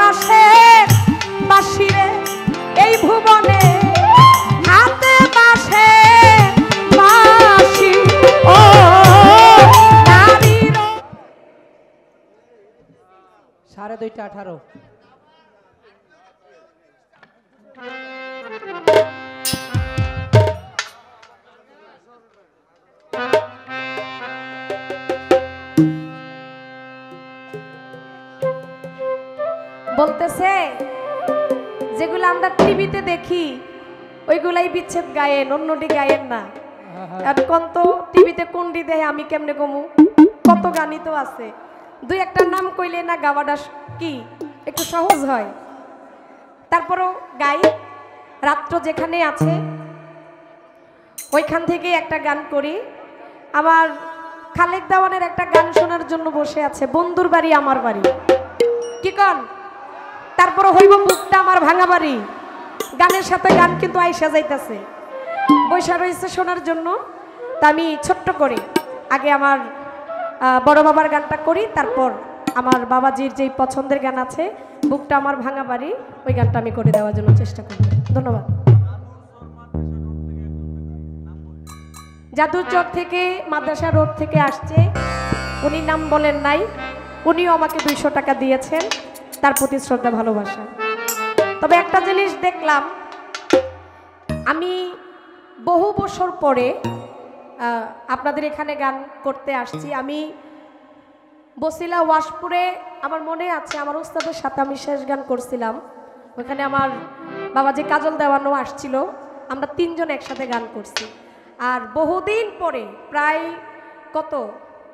বাসে বাসিরে এই ভুবনে হাতে বাসে বাসি ও নারীর 2:30 বলতেছে যেগুলো আমরা টিভিতে দেখি ওইগুলাই বিচ্ছেদ গায়েন, অন্যটি গায়েন না। আর কোন তো টিভিতে কোনটি দেয় আমি কেমনে কমু, কত গানই তো আছে। দুই একটা নাম কইলে না গাওয়াটা কি একটু সহজ হয়। তারপরও গাই, রাত্র যেখানে আছে ওইখান থেকে একটা গান করি। আমার খালেক দেওয়ানের একটা গান শোনার জন্য বসে আছে, বন্ধুর বাড়ি আমার বাড়ি, কি কন? তারপরে হইব বুকটা আমার ভাঙা বাড়ি, গানের সাথে গান কিন্তু আইসা যাইতেছে, বৈশা রয়েছে শোনার জন্য। তা আমি ছোট্ট করে আগে আমার বড় বাবার গানটা করি, তারপর আমার বাবাজির যেই পছন্দের গান আছে বুকটা আমার ভাঙা বাড়ি, ওই গানটা আমি করে দেওয়ার জন্য চেষ্টা করি। ধন্যবাদ। জাদুচর থেকে মাদ্রাসা রোড থেকে আসছে, উনি নাম বলেন নাই, উনিও আমাকে 200 টাকা দিয়েছেন, তার প্রতি শ্রদ্ধা ভালোবাসা। তবে একটা জিনিস দেখলাম, আমি বহু বছর পরে আপনাদের এখানে গান করতে আসছি। আমি বসিলা ওয়াশপুরে, আমার মনে আছে আমার উস্তাদের সাথে আমি শেষ গান করছিলাম, ওখানে আমার বাবাজি কাজল দেওয়ানো আসছিল, আমরা 3 জন একসাথে গান করছি। আর বহুদিন পরে, প্রায় কত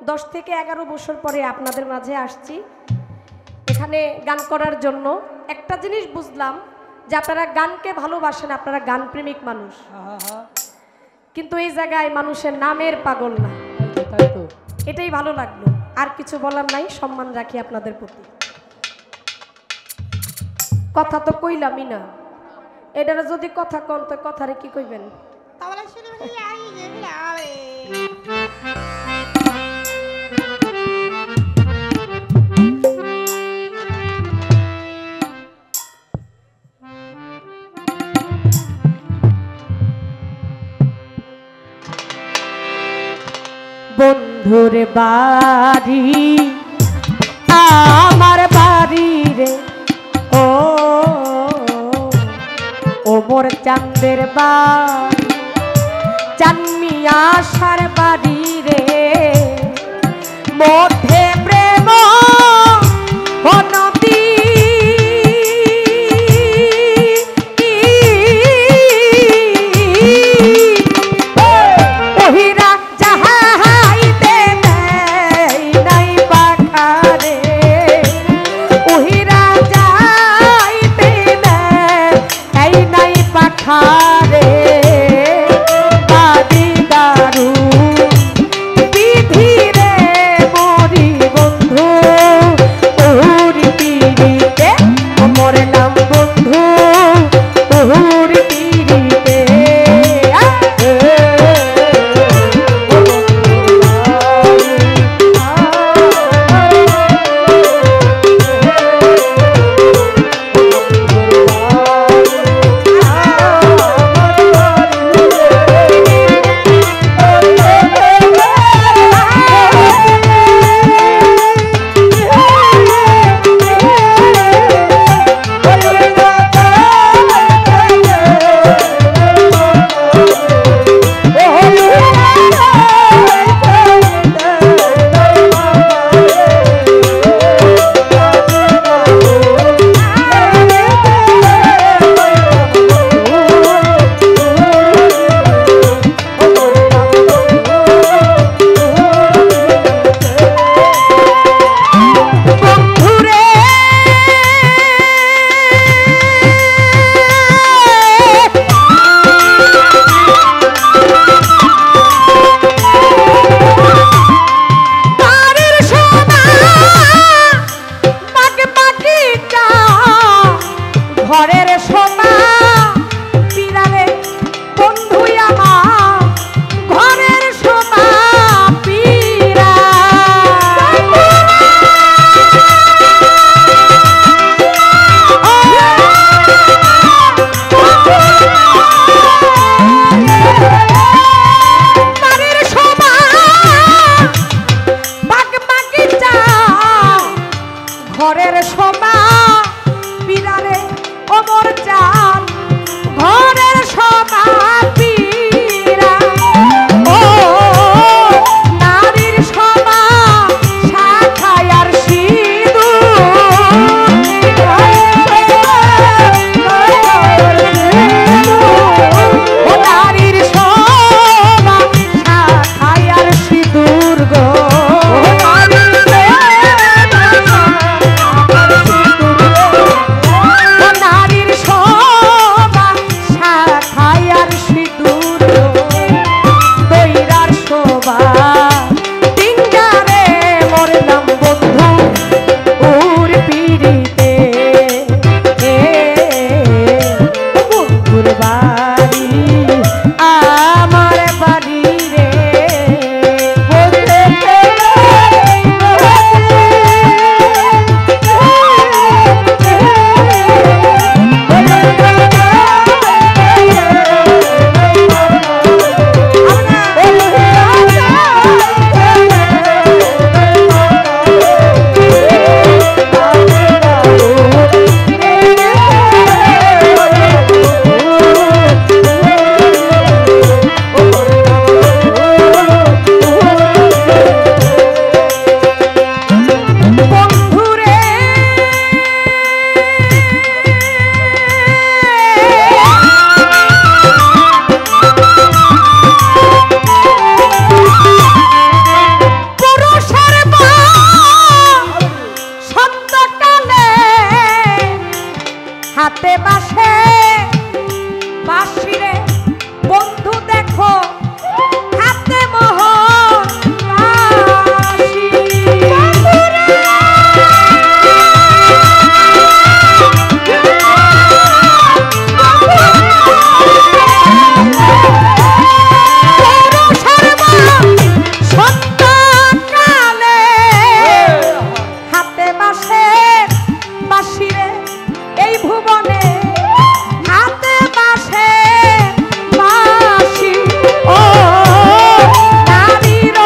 10 থেকে 11 বছর পরে আপনাদের মাঝে আসছি এখানে গান করার জন্য। একটা জিনিস বুঝলাম যে আপনারা গানকে ভালোবাসেন, আপনারা গান প্রেমিক মানুষ, কিন্তু এই জায়গায় মানুষের নামের পাগল না, এটাই ভালো লাগলো। আর কিছু বলার নাই, সম্মান রাখি আপনাদের প্রতি। কথা তো কইলামই না, এটারা যদি কথা কন তো কথারে কি কইবেন? বন্ধুর বাড়ি আমার বাড়ি রে, ও মোর চাঁদের বাড়ি, চানমিয়া সার বাড়ি রে, মধ্যে প্রেম নদী, ওহিরা যাহাইতে নাই পাখারে, ওহিরা যাইতে নাই পাখারে, বাড়ি দারু সোমা পিরারে ওমর জান ঘরের সোমা পিরা ও নারীর সোমা শাখায় আর সিঁদুর ও নারীর সোমা শাখায় আর সিঁদুর গো নারীর শোভা শাখায় আর সিঁদুর দইরার শোভা ডিঙ্গারে মরলাম বন্ধু উর পিড়িতে বন্ধুর বাড়ি আমার বাড়ি রে হাতে বাসে বাঁশিরে বন্ধু দেখো হাতে মোহর বাঁশি সন্তানকালে হাতে বাসে বাঁশিরে এই ভুবনে হাতে বাসে বাঁশি ও নারীর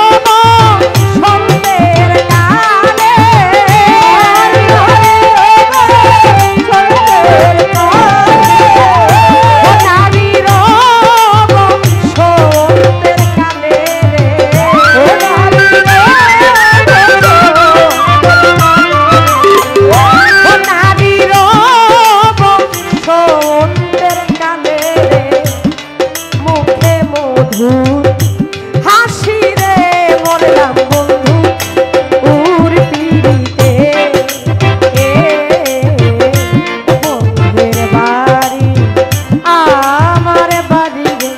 সন্ধ্যের কালে নারীর সন্ধ্যের কালে নারীর সন্ধ্যের কালে মুখে মধুর হাসি রে মরলাম বন্ধু উর পিড়িতে বন্ধুর বাড়ি আমার বাড়ি রে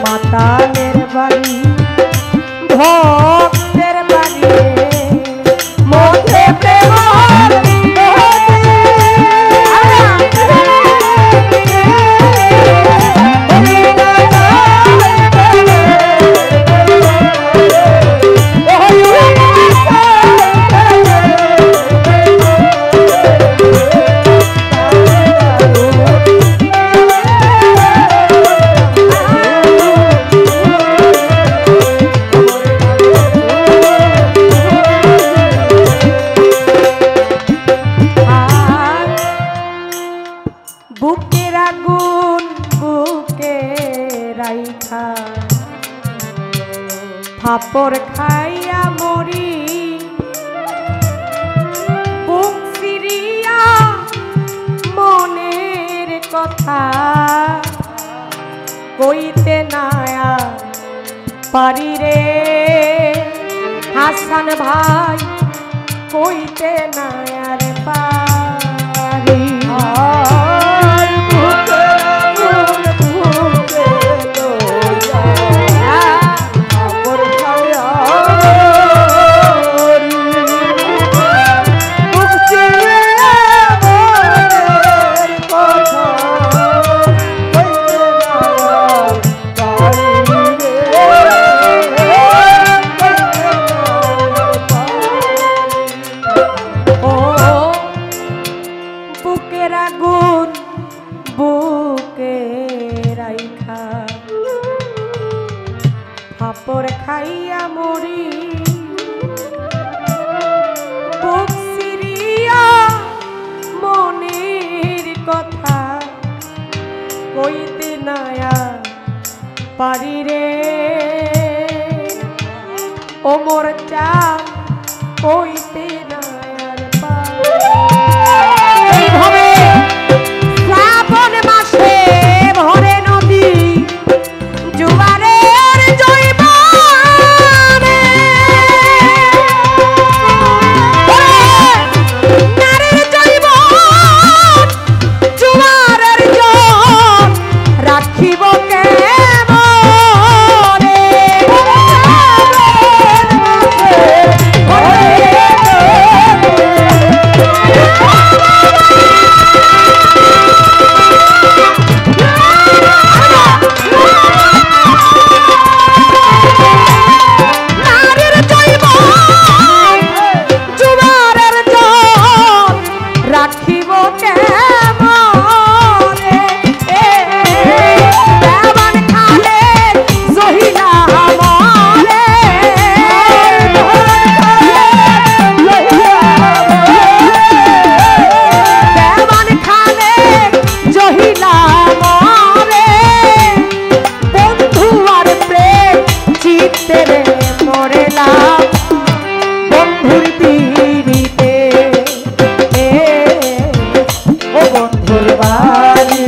মাতালের বাড়ি ভক্তের বাড়ি রে মধ্যে প্রেম বুকের আগুন বুকে রাইখা ফাপড় খাইয়া মরি বুক সিরিয়া মনের কথা কইতে নায়া পারি রে হাসান ভাই কইতে নায়া রে পারি পারি রে ও মোর চাঁদ কইতে না আর পারি। এইভাবে শ্রাবণ মাসে ভরে নদী জোয়ারের জৈবানে নারীর জৈবন জোয়ারের জল রাখিব কেমনে নারীর জৈবন জোয়ারের জল রাখিব কেমনে দেওয়ান খালে জহিলা মরে দেওয়ান খালে জহিলা মরে বন্ধু আর প্রেম চিত্তে রে মরেলাম বন্ধুর পিড়িতে ও বন্ধুর বাড়ি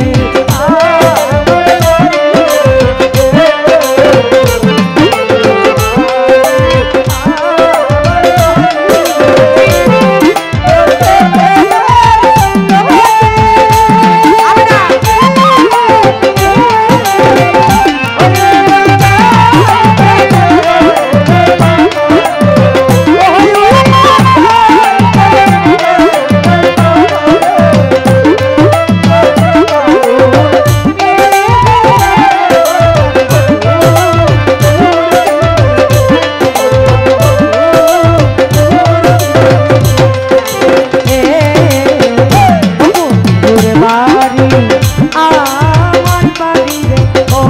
আমার বাড়ি রে ও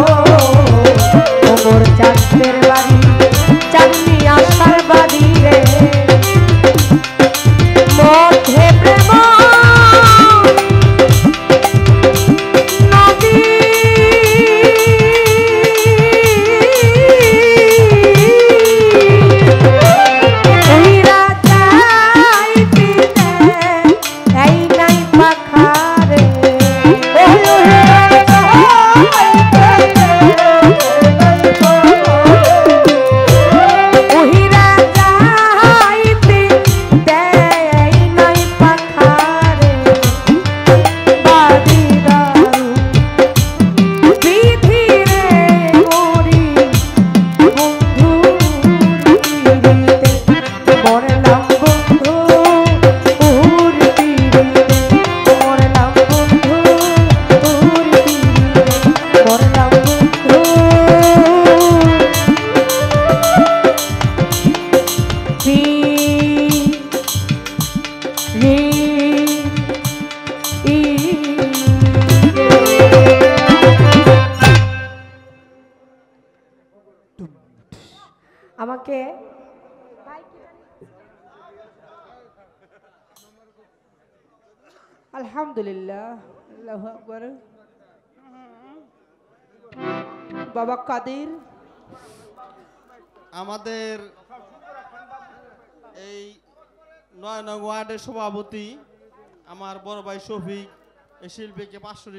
মোর চাঁদের বাড়ি চাঁদনি আশার বাড়ি রে মধ্যে প্রেম নদী উইরা যাইতে এই নাই পাখারে উহিরা যাইতে দেয় নাই পাখারে বাড়ি দারু বিধি রে মরি বন্ধু পিড়িতে মরলাম বন্ধু উর পিড়িতে মরলাম বন্ধু উর পিড়িতে মরলাম বন্ধু আমাকে আলহামদুলিল্লাহ আল্লাহু আকবার। বাবা কাদের আমাদের এই ৯ নং ওয়ার্ডের সভাপতি আমার বড় ভাই শফিক এই শিল্পীকে ৫০০